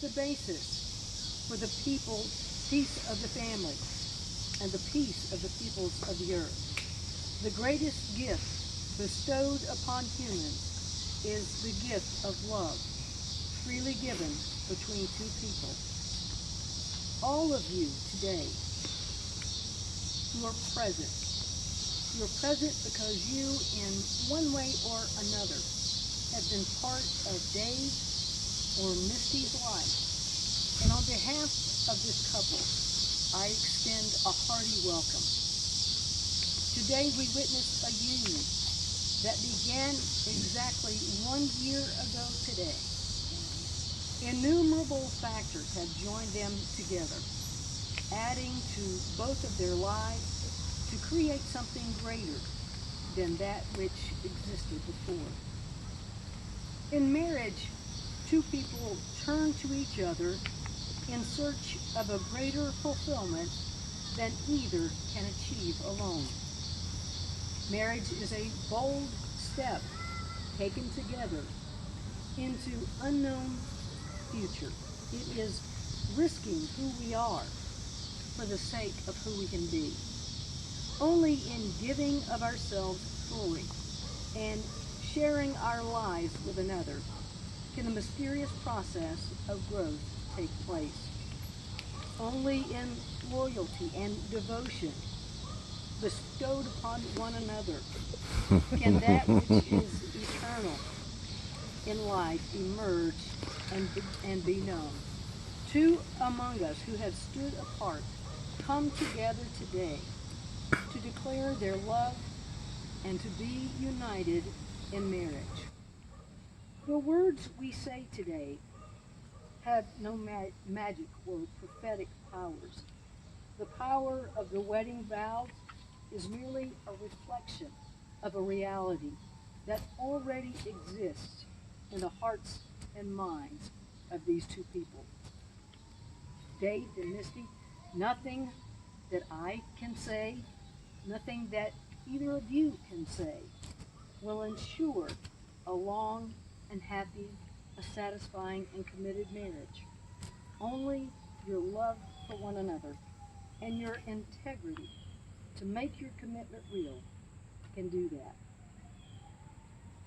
the basis for the peace of the family and the peace of the peoples of the earth. The greatest gift bestowed upon humans is the gift of love, freely given between two people. All of you today who are present, you are present because you, in one way or another, have been part of Dave or Misty's life. And on behalf of this couple, I extend a hearty welcome. Today we witness a union that began exactly 1 year ago today. Innumerable factors have joined them together, adding to both of their lives to create something greater than that which existed before. In marriage, two people turn to each other in search of a greater fulfillment than either can achieve alone. Marriage is a bold step taken together into unknown future. It is risking who we are for the sake of who we can be. Only in giving of ourselves fully and sharing our lives with another can the mysterious process of growth take place. Only in loyalty and devotion bestowed upon one another can that which is eternal in life emerge and be known. Two among us who have stood apart come together today to declare their love and to be united in marriage. The words we say today have no magic or prophetic powers. The power of the wedding vows is merely a reflection of a reality that already exists in the hearts and minds of these two people. Dave and Misty, nothing that I can say, nothing that either of you can say, will ensure a long and happy, a satisfying and committed marriage. Only your love for one another and your integrity to make your commitment real can do that.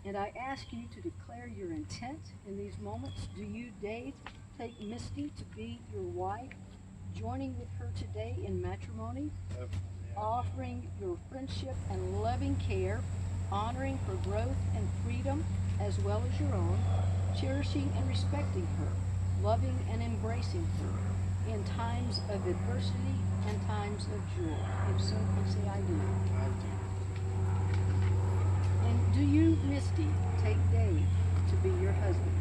And I ask you to declare your intent in these moments. Do you, Dave, take Misty to be your wife, joining with her today in matrimony, offering your friendship and loving care, honoring her growth and freedom as well as your own, cherishing and respecting her, loving and embracing her in times of adversity and times of joy? If so, please say I do. I do. And do you, Misty, take Dave to be your husband,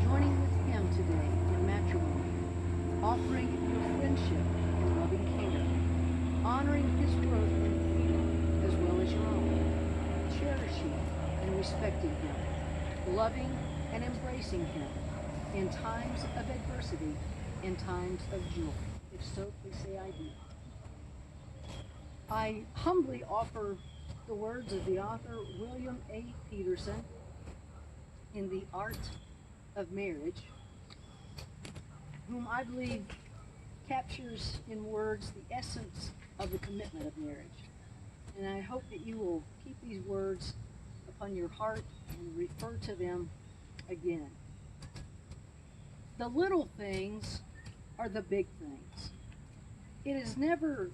joining with him today in matrimony, offering your friendship and loving care, honoring his growth and freedom as well as your own, cherishing and respecting him, loving and embracing him in times of adversity and times of joy? If so, please say I do. I humbly offer the words of the author William A. Peterson in The Art of Marriage, whom I believe captures in words the essence of the commitment of marriage. And I hope that you will keep these words upon your heart and refer to them again. The little things are the big things. It is never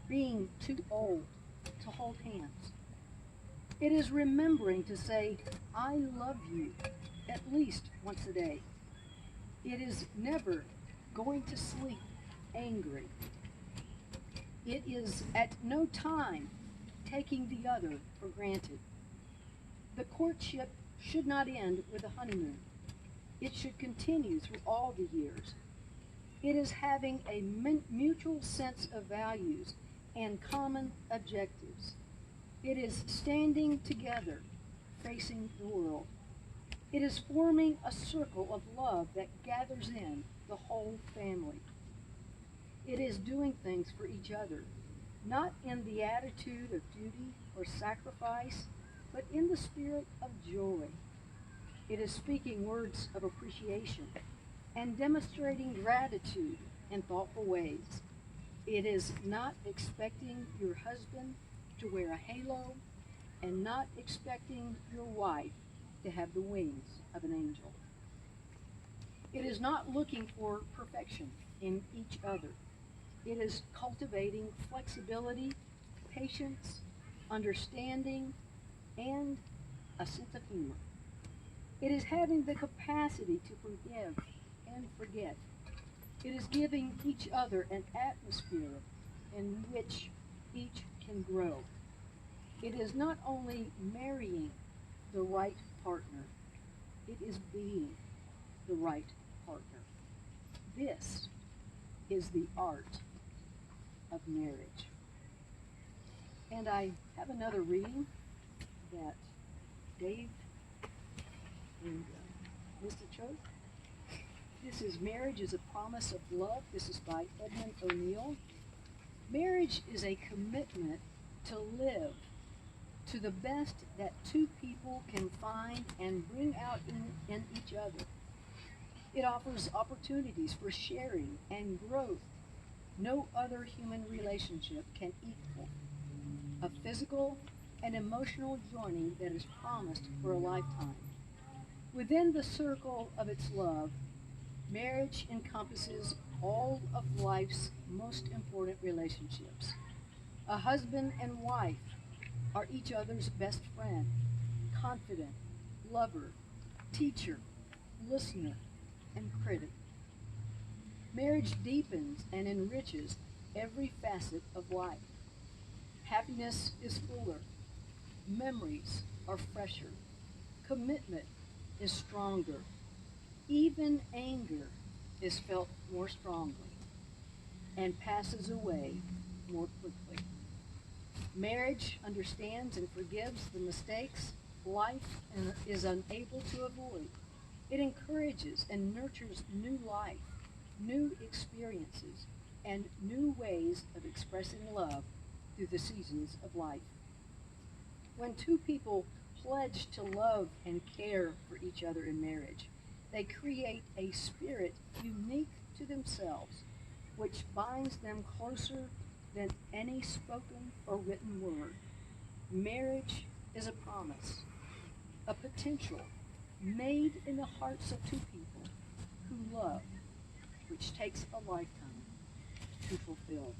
being too old to hold hands. It is remembering to say, I love you, at least once a day. It is never going to sleep angry. It is at no time taking the other for granted. The courtship should not end with a honeymoon. It should continue through all the years. It is having a mutual sense of values and common objectives. It is standing together, facing the world. It is forming a circle of love that gathers in the whole family. It is doing things for each other, not in the attitude of duty or sacrifice, but in the spirit of joy. It is speaking words of appreciation, and demonstrating gratitude in thoughtful ways. It is not expecting your husband to wear a halo and not expecting your wife to have the wings of an angel. It is not looking for perfection in each other. It is cultivating flexibility, patience, understanding, and a sense of humor. It is having the capacity to forgive and forget. It is giving each other an atmosphere in which each can grow. It is not only marrying the right partner, it is being the right partner. This is the art of marriage. And I have another reading that Dave and Misti chose. This is Marriage is a Promise of Love. This is by Edmund O'Neill. Marriage is a commitment to live to the best that two people can find and bring out in each other. It offers opportunities for sharing and growth no other human relationship can equal. A physical and emotional joining that is promised for a lifetime. Within the circle of its love, marriage encompasses all of life's most important relationships. A husband and wife are each other's best friend, confidant, lover, teacher, listener, and critic. Marriage deepens and enriches every facet of life. Happiness is fuller, memories are fresher, commitment is stronger, even anger is felt more strongly and passes away more quickly. Marriage understands and forgives the mistakes life is unable to avoid. It encourages and nurtures new life, new experiences, and new ways of expressing love through the seasons of life. When two people pledge to love and care for each other in marriage, they create a spirit unique to themselves, which binds them closer than any spoken or written word. Marriage is a promise, a potential made in the hearts of two people who love, which takes a lifetime to fulfill.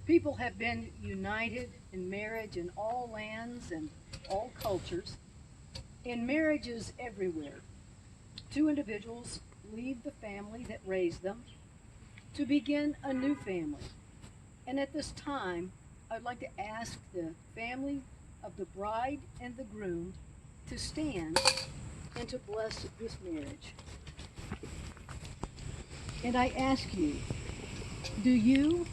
People have been united in marriage in all lands and all cultures, in marriages everywhere. Two individuals leave the family that raised them to begin a new family. And at this time, I'd like to ask the family of the bride and the groom to stand and to bless this marriage. And I ask you, do you,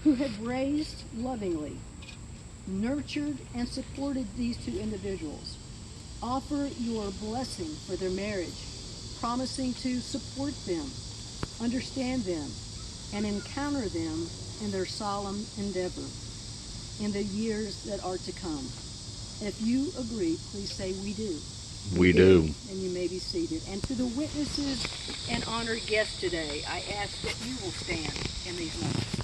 who have raised lovingly, nurtured and supported these two individuals, offer your blessing for their marriage, promising to support them, understand them, and encounter them in their solemn endeavor in the years that are to come? If you agree, please say we do. We do. And you may be seated. And to the witnesses and honored guests today, I ask that you will stand in these moments.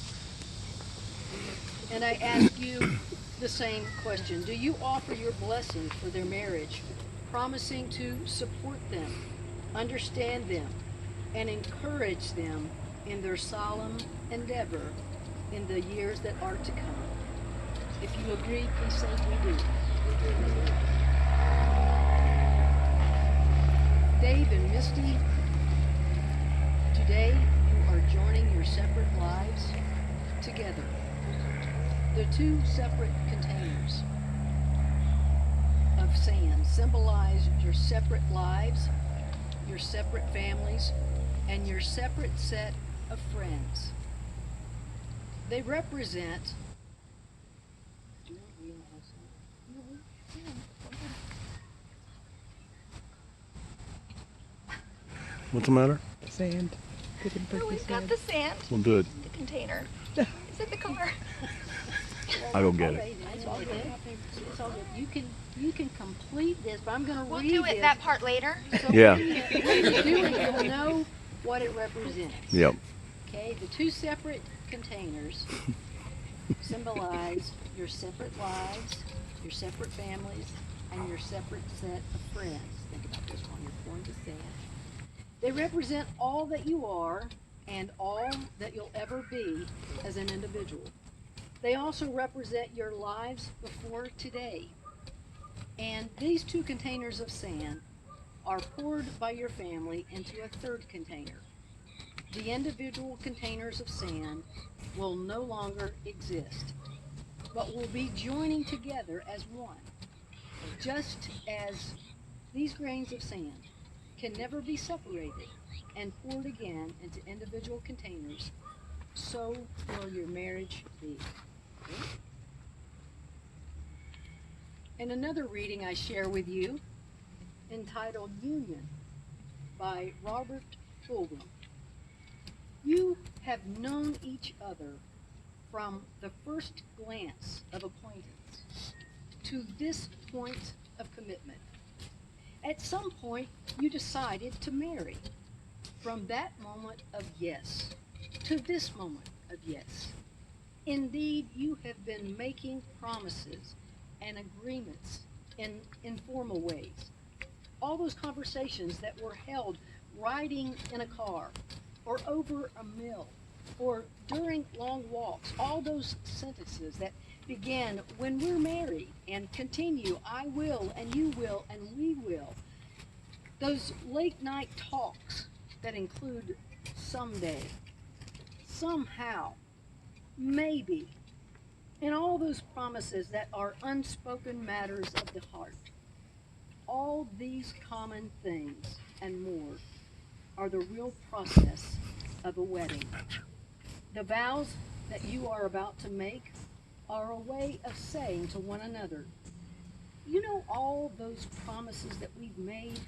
And I ask you the same question. Do you offer your blessing for their marriage, promising to support them, understand them, and encourage them in their solemn endeavor in the years that are to come? If you agree, please say we do. Dave and Misti, today you are joining your separate lives together. The two separate containers of sand symbolize your separate lives, your separate families, and your separate set of friends. They represent What's the matter? Sand. Oh, we've got the sand. We'll do it. The container. Is it the car? I'll go get it. It's all good. It's all good. You can complete this, but I'm going to We'll read do this. that part later. So Yeah. when you do it, you'll know what it represents. Yep. Okay, the two separate containers symbolize your separate lives, your separate families, and your separate set of friends. Think about this one. You're pouring the sand. They represent all that you are and all that you'll ever be as an individual. They also represent your lives before today. And these two containers of sand are poured by your family into a third container. The individual containers of sand will no longer exist, but will be joining together as one. Just as these grains of sand can never be separated and poured again into individual containers, so will your marriage be. In another reading I share with you, entitled Union by Robert Fulton. You have known each other from the first glance of acquaintance to this point of commitment. At some point, you decided to marry. From that moment of yes to this moment of yes. Indeed, you have been making promises and agreements in informal ways. All those conversations that were held riding in a car or over a meal or during long walks, all those sentences that begin when we're married and continue, I will and you will and we will. Those late night talks that include someday, somehow, maybe, and all those promises that are unspoken matters of the heart. All these common things and more are the real process of a wedding. The vows that you are about to make are a way of saying to one another, you know, all those promises that we've made,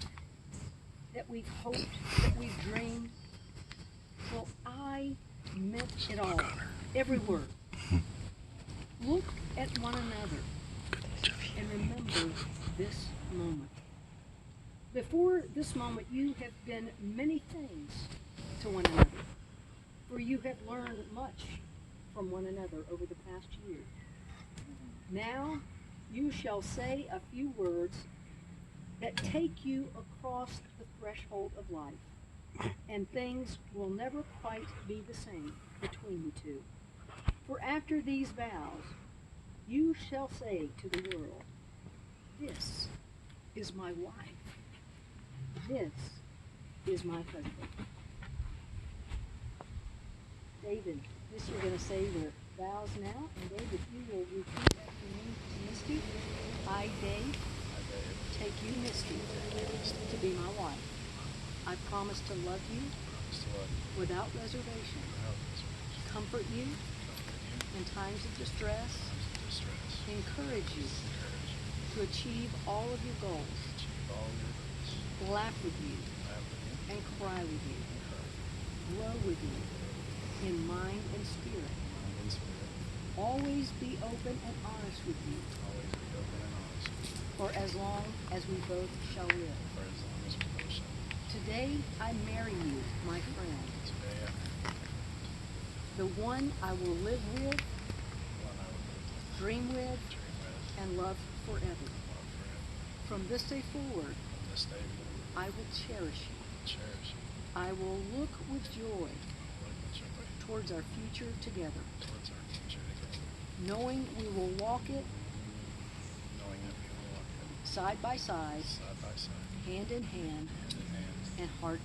that we've hoped, that we've dreamed? Well, I meant it all, every word. Look at one another and remember this moment. Before this moment, you have been many things to one another, for you have learned much from one another over the past year. Now you shall say a few words that take you across the threshold of life, and things will never quite be the same between you two. For after these vows, you shall say to the world, this is my wife. This is my husband. David, this you're going to say your vows now, and David, you will repeat after me to Misty. I, Dave, take you, Misty, to be my wife. I promise to love you without reservation, comfort you in times of distress, encourage you to achieve all of your goals, laugh with you, and cry with you, grow with you in mind and spirit, always be open and honest with you, for as long as we both shall live. Today I marry you, my friend, the one I will live with, dream with, and love forever. From this day forward, I will cherish you. I will look with joy towards our future together, knowing we will walk it side by side, hand in hand, and heart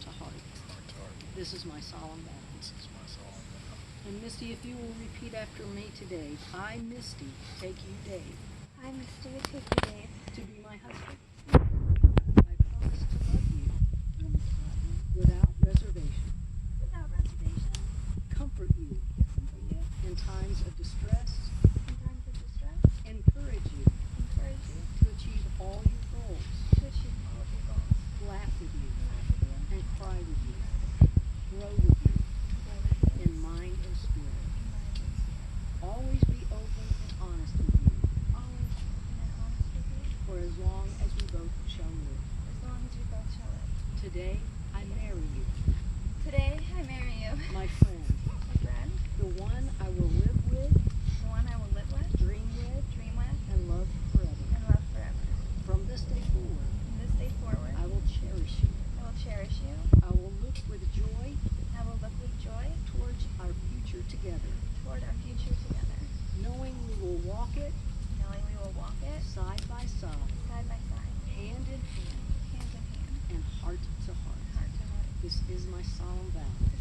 to heart. This is my solemn vow. And Misty, if you will repeat after me today, I, Misty, take you, Dave. I, Misty, take you, Dave. To be my husband. I promise to love you without reservation. Without reservation. Comfort you in times of distress. In times of distress. Encourage you to achieve all your goals. Laugh with you and cry with you. Grow with you in mind and spirit. Always be open I marry you, Today, I marry you. my friend, My friend, the one I will live with, the one I will live with, dream with, dream with, and love forever. and love forever. From this day forward, From this day forward, I will cherish you. I will cherish you. I will look with joy I will look with joy towards our future together, toward our future together, knowing we will walk it knowing we will walk it side by side, side by side, hand in hand, hand in hand, and heart to heart. heart to heart. This is my solemn vow.